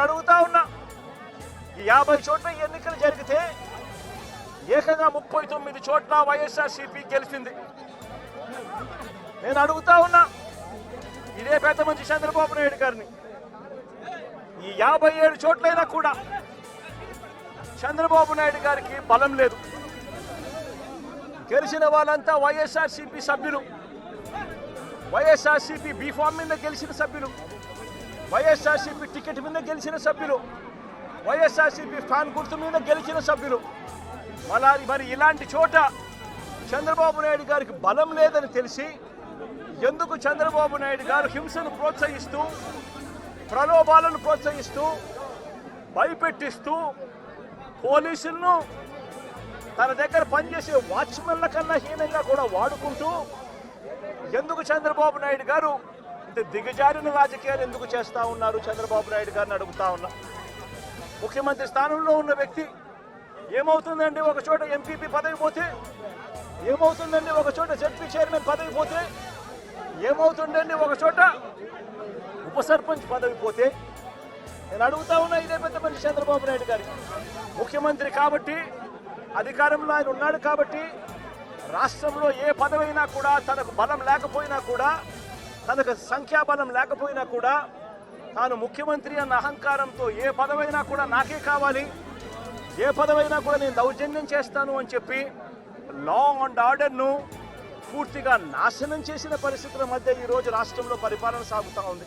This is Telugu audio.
నేను అడుగుతా ఉన్నా, ఈ 50 చోట్ల ఎన్నికలు జరిగితే ఏకంగా 39 చోట్ల వైఎస్ఆర్సీపీ గెలిచింది. నేను అడుగుతా ఉన్నా ఇదే పెద్ద మంచి చంద్రబాబు నాయుడు గారిని, ఈ 57 చోట్లైనా కూడా చంద్రబాబు నాయుడు గారికి బలం లేదు. గెలిచిన వాళ్ళంతా వైఎస్ఆర్సీపీ సభ్యులు, వైఎస్ఆర్సీపీ బీఫామ్ మీద గెలిచిన సభ్యులు, వైఎస్ఆర్సీపీ టికెట్ మీద గెలిచిన సభ్యులు, వైఎస్ఆర్సీపీ ఫ్యాన్ గుర్తు మీద గెలిచిన సభ్యులు. మరి ఇలాంటి చోట చంద్రబాబు నాయుడు గారికి బలం లేదని తెలిసి ఎందుకు చంద్రబాబు నాయుడు గారు హింసను ప్రోత్సహిస్తూ, ప్రలోభాలను ప్రోత్సహిస్తూ, భయపెట్టిస్తూ, పోలీసులను తన దగ్గర పనిచేసే వాచ్మెన్ల కన్నా హీనంగా కూడా వాడుకుంటూ ఎందుకు చంద్రబాబు నాయుడు గారు ఇంత దిగజారిన రాజకీయాలు ఎందుకు చేస్తూ ఉన్నారు చంద్రబాబు నాయుడు గారిని అడుగుతా ఉన్నా. ముఖ్యమంత్రి స్థానంలో ఉన్న వ్యక్తి ఏమవుతుందండి ఒక చోట ఎంపీపీ పదవి పోతే, ఏమవుతుందండి ఒక చోట జడ్పీ చైర్మన్ పదవి పోతే, ఏమవుతుందండి ఒక చోట ఉప సర్పంచ్ పదవి పోతే. నేను అడుగుతా ఉన్నా ఇదే పెద్ద మనిషి చంద్రబాబు నాయుడు గారికి. ముఖ్యమంత్రి కాబట్టి, అధికారంలో ఆయన ఉన్నాడు కాబట్టి రాష్ట్రంలో ఏ పదవైనా కూడా తనకు బలం లేకపోయినా కూడా, తనకు సంఖ్యాబలం లేకపోయినా కూడా తాను ముఖ్యమంత్రి అన్న అహంకారంతో ఏ పదవైనా కూడా నాకే కావాలి, ఏ పదవైనా కూడా నేను దౌర్జన్యం చేస్తాను అని చెప్పి లా అండ్ ఆర్డర్ను పూర్తిగా నాశనం చేసిన పరిస్థితుల మధ్య ఈరోజు రాష్ట్రంలో పరిపాలన సాగుతూ ఉంది.